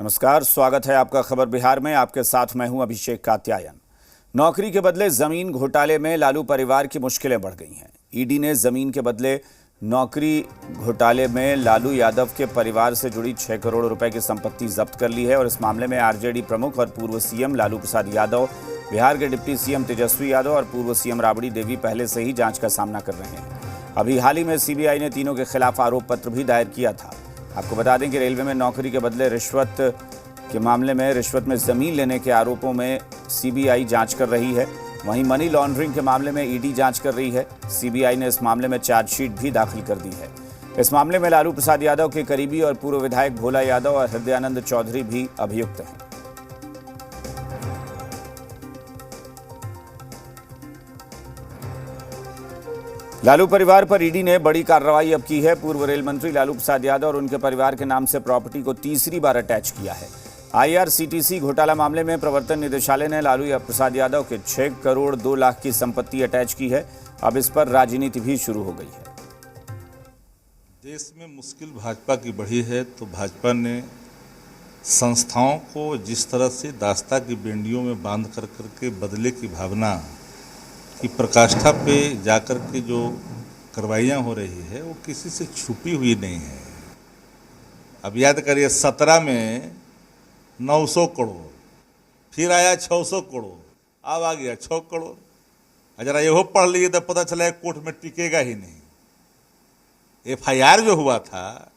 नमस्कार, स्वागत है आपका खबर बिहार में। आपके साथ मैं हूं अभिषेक कात्यायन। नौकरी के बदले जमीन घोटाले में लालू परिवार की मुश्किलें बढ़ गई हैं। ईडी ने जमीन के बदले नौकरी घोटाले में लालू यादव के परिवार से जुड़ी 6 करोड़ रुपए की संपत्ति जब्त कर ली है और इस मामले में आरजेडी प्रमुख और पूर्व सीएम लालू प्रसाद यादव, बिहार के डिप्टी सीएम तेजस्वी यादव और पूर्व सीएम राबड़ी देवी पहले से ही जांच का सामना कर रहे हैं। अभी हाल ही में सीबीआई ने तीनों के खिलाफ आरोप पत्र भी दायर किया था। आपको बता दें कि रेलवे में नौकरी के बदले रिश्वत के मामले में रिश्वत में जमीन लेने के आरोपों में सीबीआई जांच कर रही है। वहीं मनी लॉन्ड्रिंग के मामले में ईडी जांच कर रही है। सीबीआई ने इस मामले में चार्जशीट भी दाखिल कर दी है। इस मामले में लालू प्रसाद यादव के करीबी और पूर्व विधायक भोला यादव और हृदयानंद चौधरी भी अभियुक्त हैं। लालू परिवार पर ईडी ने बड़ी कार्रवाई अब की है। पूर्व रेल मंत्री लालू प्रसाद यादव और उनके परिवार के नाम से प्रॉपर्टी को तीसरी बार अटैच किया है। आईआरसीटीसी घोटाला मामले में प्रवर्तन निदेशालय ने लालू प्रसाद यादव के 6 करोड़ 2 लाख की संपत्ति अटैच की है। अब इस पर राजनीति भी शुरू हो गई है। देश में मुश्किल भाजपा की बढ़ी है तो भाजपा ने संस्थाओं को जिस तरह से दास्ता की बेंडियों में बांध कर करके बदले की भावना की प्रकाष्ठा पे जाकर के जो कार्रवाइयाँ हो रही है वो किसी से छुपी हुई नहीं है। अब याद करिए 17 में 900 करोड़, फिर आया 600 करोड़, अब आ गया 6 करोड़। जरा ये पढ़ लीजिए तो पता चला कोर्ट में टिकेगा ही नहीं। एफआईआर जो हुआ था,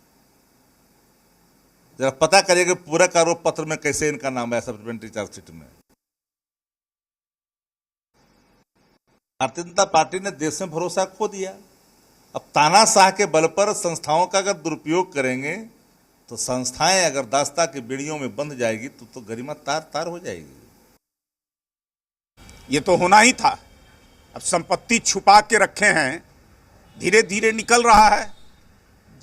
जरा पता करिए कि पूरा आरोप पत्र में कैसे इनका नाम है सप्लीमेंट्री चार्जशीट में। भारतीय जनता पार्टी ने देश में भरोसा खो दिया। अब तानाशाह के बल पर संस्थाओं का अगर दुरुपयोग करेंगे तो संस्थाएं अगर दास्ता की बेड़ियों में बंध जाएगी तो गरिमा तार तार हो जाएगी। ये तो होना ही था। अब संपत्ति छुपा के रखे हैं, धीरे धीरे निकल रहा है।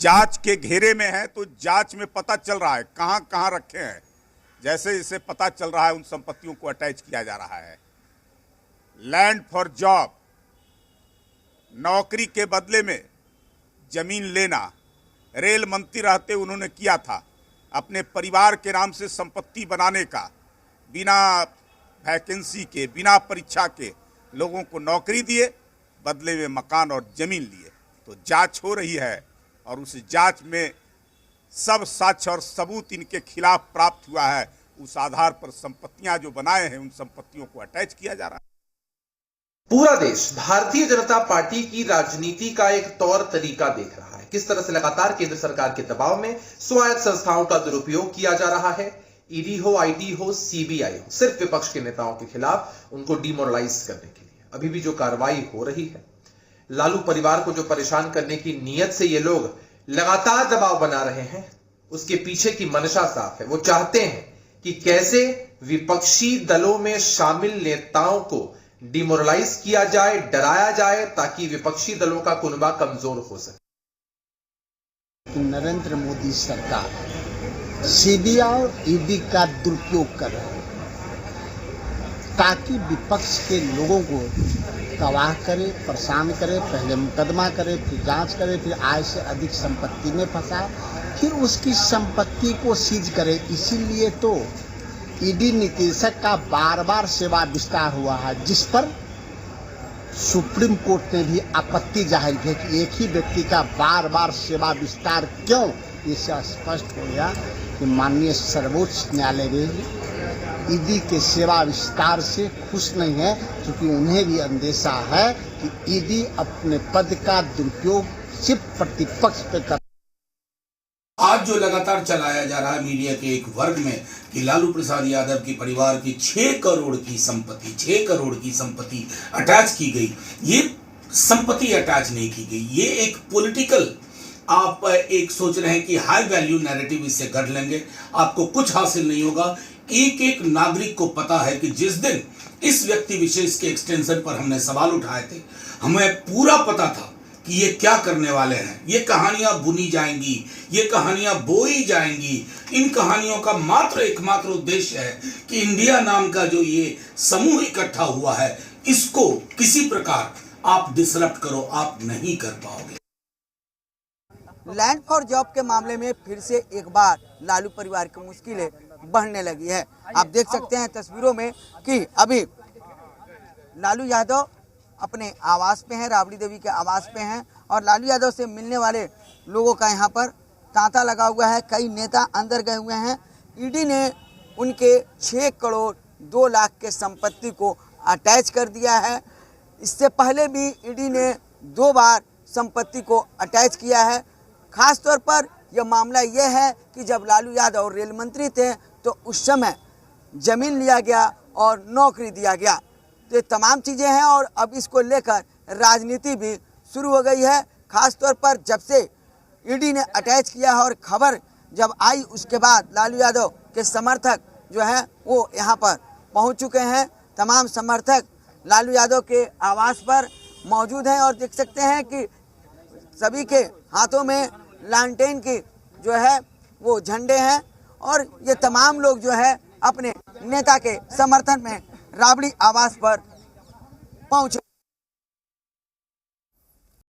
जांच के घेरे में है तो जांच में पता चल रहा है कहां कहां रखे हैं। जैसे जैसे पता चल रहा है उन संपत्तियों को अटैच किया जा रहा है। लैंड फॉर जॉब, नौकरी के बदले में जमीन लेना, रेल मंत्री रहते उन्होंने किया था। अपने परिवार के नाम से संपत्ति बनाने का, बिना वैकेंसी के, बिना परीक्षा के लोगों को नौकरी दिए, बदले में मकान और जमीन लिए। तो जांच हो रही है और उस जांच में सब साक्ष्य और सबूत इनके खिलाफ प्राप्त हुआ है। उस आधार पर संपत्तियां जो बनाए हैं उन संपत्तियों को अटैच किया जा रहा है। पूरा देश भारतीय जनता पार्टी की राजनीति का एक तौर तरीका देख रहा है। किस तरह से लगातार केंद्र सरकार के दबाव में स्वायत्त संस्थाओं का दुरुपयोग किया जा रहा है। ईडी हो, आईटी हो, सीबीआई हो, सिर्फ विपक्ष के नेताओं के खिलाफ उनको डिमोरलाइज करने के लिए अभी भी जो कार्रवाई हो रही है। लालू परिवार को जो परेशान करने की नीयत से ये लोग लगातार दबाव बना रहे हैं, उसके पीछे की मंशा साफ है। वो चाहते हैं कि कैसे विपक्षी दलों में शामिल नेताओं को डिमोरलाइज किया जाए, डराया जाए, ताकि विपक्षी दलों का कुनबा कमजोर हो सके। नरेंद्र मोदी सरकार सीबीआई और ईडी का दुरुपयोग कर रही है ताकि विपक्ष के लोगों को तबाह करे, परेशान करे, पहले मुकदमा करे, फिर जांच करे, फिर आय से अधिक संपत्ति में फंसाए, फिर उसकी संपत्ति को सीज करे। इसीलिए तो ईडी निदेशक का बार बार सेवा विस्तार हुआ है, जिस पर सुप्रीम कोर्ट ने भी आपत्ति जाहिर की कि एक ही व्यक्ति का बार बार सेवा विस्तार क्यों। इससे स्पष्ट हो गया कि माननीय सर्वोच्च न्यायालय भी ईडी के सेवा विस्तार से खुश नहीं है, क्योंकि उन्हें भी अंदेशा है कि ईडी अपने पद का दुरुपयोग सिर्फ प्रतिपक्ष पे कर। आज जो लगातार चलाया जा रहा है मीडिया के एक वर्ग में कि लालू प्रसाद यादव के परिवार की 6 करोड़ की संपत्ति अटैच की गई, ये संपत्ति अटैच नहीं की गई। ये एक पॉलिटिकल, आप एक सोच रहे हैं कि हाई वैल्यू नैरेटिव इससे गढ़ लेंगे, आपको कुछ हासिल नहीं होगा। एक एक नागरिक को पता है कि जिस दिन इस व्यक्ति विशेष के एक्सटेंशन पर हमने सवाल उठाए थे, हमें पूरा पता था कि ये क्या करने वाले हैं। ये कहानियां बुनी जाएंगी, ये कहानियां बोई जाएंगी। इन कहानियों का एकमात्र उद्देश्य है कि इंडिया नाम का जो ये समूह इकट्ठा हुआ है, इसको किसी प्रकार आप डिसरप्ट करो, आप नहीं कर पाओगे। लैंड फॉर जॉब के मामले में फिर से एक बार लालू परिवार की मुश्किलें बढ़ने लगी है। आप देख सकते हैं तस्वीरों में कि अभी लालू यादव अपने आवास पे हैं, राबड़ी देवी के आवास पे हैं और लालू यादव से मिलने वाले लोगों का यहाँ पर तांता लगा हुआ है। कई नेता अंदर गए हुए हैं। ईडी ने उनके 6 करोड़ 2 लाख के संपत्ति को अटैच कर दिया है। इससे पहले भी ईडी ने 2 बार संपत्ति को अटैच किया है। खास तौर पर यह मामला यह है कि जब लालू यादव रेल मंत्री थे तो उस समय जमीन लिया गया और नौकरी दिया गया। तो ये तमाम चीज़ें हैं और अब इसको लेकर राजनीति भी शुरू हो गई है। खास तौर पर जब से ईडी ने अटैच किया है और खबर जब आई उसके बाद लालू यादव के समर्थक जो हैं वो यहाँ पर पहुँच चुके हैं। तमाम समर्थक लालू यादव के आवास पर मौजूद हैं और देख सकते हैं कि सभी के हाथों में लालटेन की जो है वो झंडे हैं और ये तमाम लोग जो है अपने नेता के समर्थन में राबड़ी आवास पर पहुंचे।